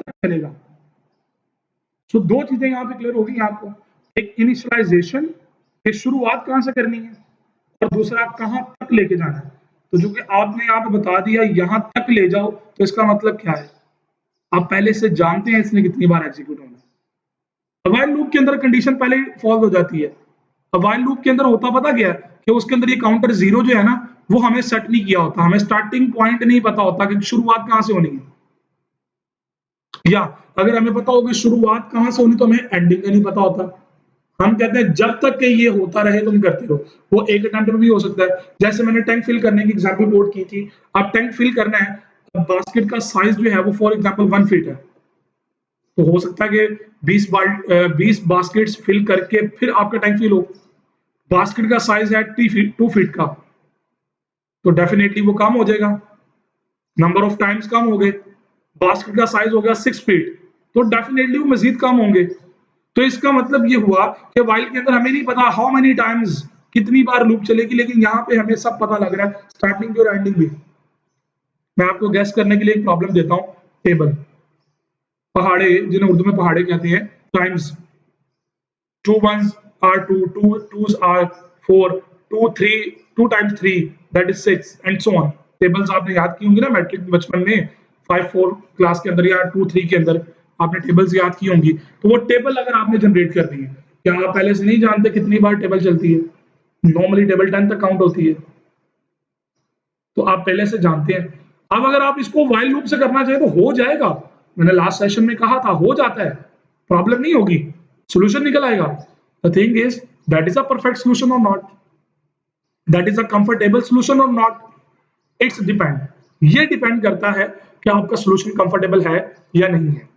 तक चलेगा। सो दो चीजें यहाँ पे क्लियर होगी आपको, एक इनिशियलाइजेशन की शुरुआत कहाँ से करनी है, और दूसरा कहाँ तक लेके जाना है। तो जो कि आपने यहाँ पे बता दिया यहाँ तक ले जाओ, तो इसका मतलब क्या है, आप पहले से जानते हैं इसने कितनी बार एग्जीक्यूट होना है। व्हाइल लूप के अंदर कंडीशन पहले ही फॉल्स हो जाती है। अब व्हाइल लूप के अंदर होता पता क्या है कि उसके अंदर ये काउंटर जीरो जो है ना, वो हमें सेट नहीं किया होता, हमें स्टार्टिंग पॉइंट नहीं पता होता कि शुरुआत कहाँ से होनी है, या अगर हमें पता हो कि शुरुआत कहाँ से होनी तो हमें एंडिंग का नहीं पता होता। हम कहते हैं जब तक कि ये होता रहे तुम करते रहो। वो एक अटेम्प्ट में भी हो सकता है, जैसे मैंने टैंक फिल करने की एग्जांपल कोट की थी। अब टैंक फिल करना है, अब बास्केट का साइज जो है वो फॉर एग्जांपल 1 फीट है, तो हो सकता है कि 20 बास्केट्स फिल करके फिर आपका टैंक फिल हो। बास्केट का साइज है 2 फीट का, तो डेफिनेटली वो कम हो जाएगा, नंबर ऑफ टाइम्स कम हो गए। बास्केट का साइज हो गया 6 फीट, तो डेफिनेटली वो मजीद कम होंगे। तो इसका मतलब ये हुआ कि व्हाइल के अंदर हमें नहीं पता हाउ मेनी टाइम्स, कितनी बार लूप चलेगी, लेकिन यहाँ पे हमें सब पता लग रहा है, स्टार्टिंग भी और एंडिंग भी। मैं आपको गैस करने के लिए एक प्रॉब्लम देता हूँ। टेबल पहाड़े, जिन्हें उर्दू में पहाड़े कहते हैं, times 2 ones are 2, 2 twos are 4, 2 3, 2 times 3 that is 6 and so on। Tables आपने याद की होंगी ना मैट्रिक बचपन में, 5 4 क्लास के अंदर या 2 3 के अंदर आपने टेबल्स याद की होंगी। तो वो टेबल अगर आपने जनरेट कर दी है, क्या आप पहले से नहीं जानते कितनी बार टेबल चलती है? नॉर्मली टेबल 10 तक काउंट होती है, तो आप पहले से जानते हैं। अब अगर आप इसको व्हाइल लूप से करना चाहें तो हो जाएगा, मैंने लास्ट सेशन में कहा था हो जाता है, प्रॉब्लम नहीं होगी, सोल्यूशन निकल आएगा। The thing is that is a perfect solution or not, that is a comfortable solution or not, it's depend. ये डिपेंड करता है कि आपका सोल्यूशन कंफर्टेबल है या नहीं है।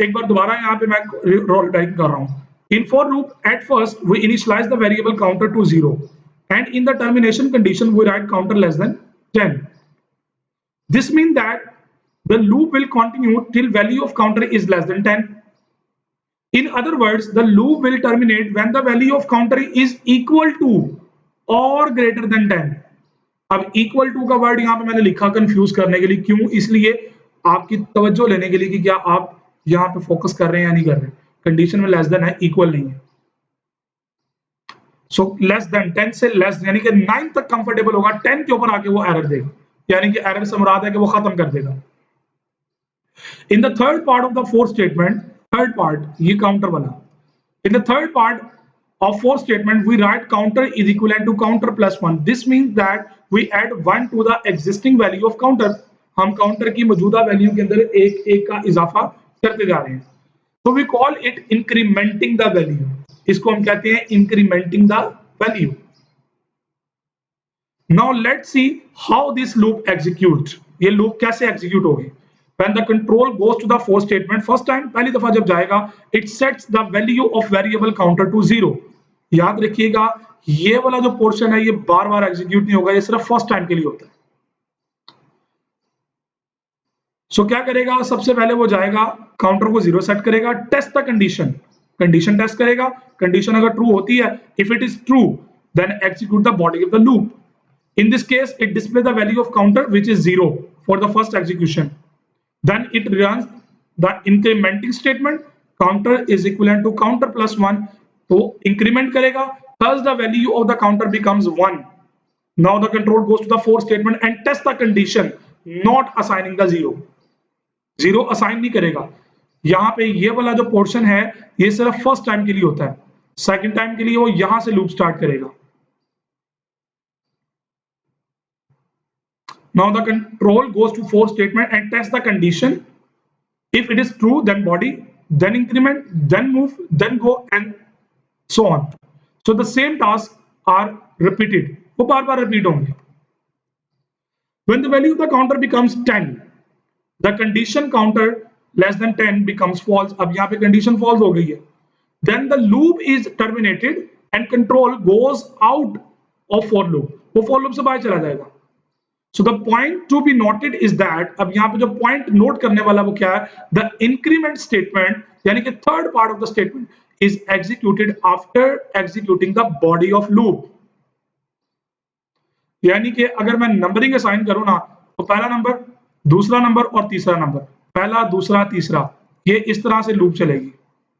एक बार दोबारा यहाँ पे मैं रोल बैक कर रहा हूँ। In for loop, at first we initialize the variable counter to 0, and in the termination condition we write counter less than 10. This means that the loop will continue till value of counter is less than 10. In other words, the loop will terminate when the value of counter is equal to or greater than 10. अब equal to का word यहाँ पे मैंने लिखा confuse करने के लिए, क्यों? इसलिए आपकी तवज्जो लेने के लिए कि क्या आप यहाँ पे फोकस कर रहे हैं या नहीं कर रहे हैं। कंडीशन में लेस देन है, इक्वल नहीं है। सो लेस देन 10 से लेस यानी कि 9 तक कंफर्टेबल होगा, 10 के ऊपर आके वो एरर देगा, यानी कि एरर से मुराद है कि वो खत्म कर देगा। In the third part of the fourth statement, third part ये काउंटर वाला, in the third part of fourth statement we write counter is equivalent to counter plus 1. This means that we add 1 to the existing value of counter. हम counter की मौजूदा value के अंदर एक एक का इजाफा करते जा रहे हैं। So we call it incrementing the value. इसको हम कहते हैं incrementing the value. Now let's see how this loop executes. ये loop कैसे execute होगी? When the control goes to the fourth statement, first time पहली दफा जब जाएगा, it sets the value of variable counter to 0. याद रखिएगा ये वाला जो पोर्शन है ये बार बार एग्जीक्यूट नहीं होगा, ये सिर्फ फर्स्ट टाइम के लिए होता है। सो क्या करेगा, सबसे पहले वो जाएगा काउंटर को 0 सेट करेगा, test the condition, condition test करेगा, कंडीशन अगर ट्रू होती है, if it is true then execute the body of the loop. In this case it display the value of counter which is 0 for the first execution, then it runs the incrementing statement, counter is equivalent to counter plus 1, तो increment करेगा, thus the value of the counter becomes 1. Now the control goes to the fourth statement and test the condition, not assigning the 0. 0 assign नहीं करेगा। यहां पे ये वाला जो portion है ये सिर्फ फर्स्ट टाइम के लिए होता है, सेकंड टाइम के लिए वो यहां से लूप स्टार्ट करेगा। Now the control goes to fourth statement and test the condition. If it is true, then body, then increment, then move, then go and so on. So the same tasks are repeated. वो बार बार repeat होंगे। When the value of the counter becomes 10, the condition counter less than 10 becomes false. अब यहाँ पे condition false हो गई है। Then the loop is terminated and control goes out of for loop. वो for loop से बाहर चला जाएगा। So the point to be noted is that, अब यहाँ पे जो point note करने वाला वो क्या है, the increment statement यानी कि third part of the statement is executed after executing the body of loop. यानी कि अगर मैं नंबरिंग असाइन करूं ना, तो पहला नंबर दूसरा नंबर और तीसरा नंबर, पहला, दूसरा, तीसरा, ये इस तरह से लूप चलेगी।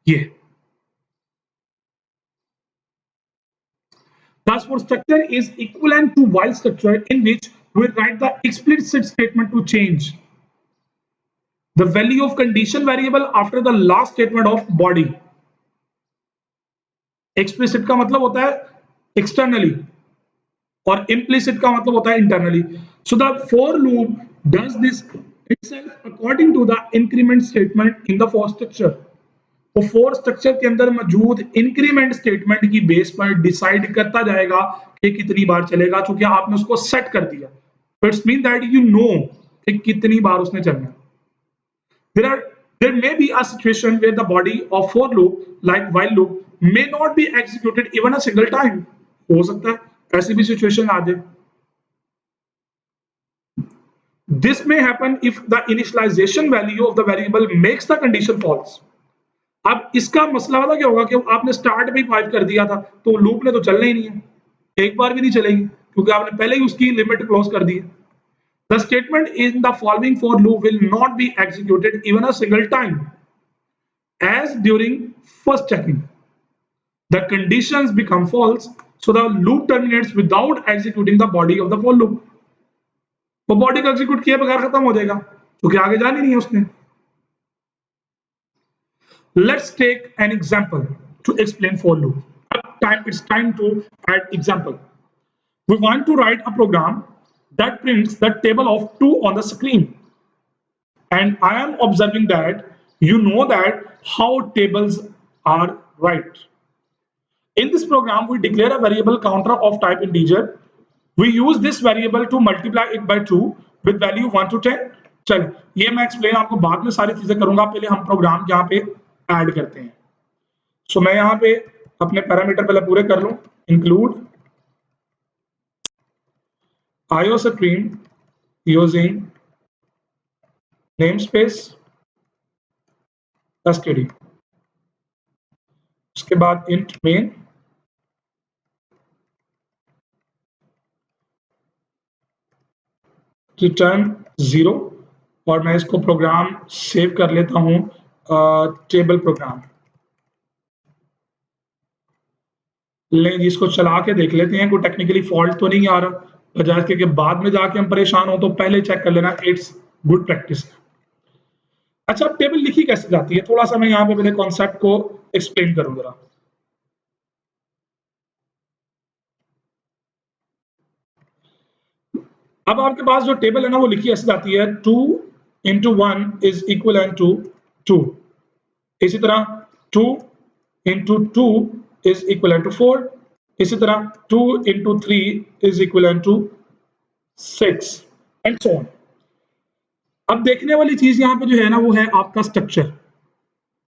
ये thus for structure is equivalent to while structure in which we write the explicit statement to change the value of condition variable after the last statement of body. explicit का मतलब होता है externally और implicit का मतलब होता है internally. So the for loop does this itself according to the increment statement in the for structure. वो फोर स्ट्रक्चर के अंदर मौजूद इंक्रीमेंट स्टेटमेंट की बेस पर डिसाइड करता जाएगा कि कितनी बार चलेगा, क्योंकि आपने उसको सेट कर दिया। It's mean that you know कि कितनी बार उसने चलना है। there may be a situation where the body of for loop like while loop may not be executed even a single time. हो सकता है ऐसी भी सिचुएशन आ जाए। This may happen if the initialization value of the variable makes the condition false. अब इसका मसला वाला क्या होगा कि आपने स्टार्ट में 5 कर दिया था, तो लूप ने तो चलना ही नहीं है, एक बार भी नहीं चलेगी, क्योंकि आपने पहले ही उसकी लिमिट क्लोज कर दी है। The statement in the following for loop will not be executed even a single time, as during first checking the conditions become false, so the loop terminates without executing the body of the for loop. वो body को execute किए बगैर खत्म हो जाएगा, क्योंकि आगे जानी नहीं है उसने। Let's take an example to explain for loop. It's time to add example. We want to write a program that prints the table of 2 on the screen. And I am observing that you know that how tables are right. In this program, we declare a variable counter of type integer. We use this variable to multiply it by 2 with value 1 to 10. चल, ये मैं explain आपको बाद में सारी चीजें करूंगा, पहले हम प्रोग्राम यहाँ पे ऐड करते हैं। सो मैं यहाँ पे अपने पैरामीटर पहले पूरे कर लूं। Include IOStream using namespace std, उसके बाद int main, रिटर्न 0, और मैं इसको प्रोग्राम सेव कर लेता हूं टेबल प्रोग्राम। लें जी, इसको चला के देख लेते हैं कोई टेक्निकली फॉल्ट तो नहीं आ रहा, बजाय के बाद में जाके हम परेशान हो, तो पहले चेक कर लेना, इट्स गुड प्रैक्टिस। अच्छा, अब टेबल लिखी कैसे जाती है, थोड़ा सा मैं यहाँ पे पहले कॉन्सेप्ट को एक्सप्लेन करूं जरा। अब आपके पास जो टेबल है ना, वो लिखी ऐसे जाती है, 2 into 1 is equivalent to 2। इसी तरह 2 into 2 is equivalent to 4। इसी तरह 2 into 3 is equivalent to 6 and so on। अब देखने वाली चीज यहाँ पे जो है ना, वो है आपका स्ट्रक्चर।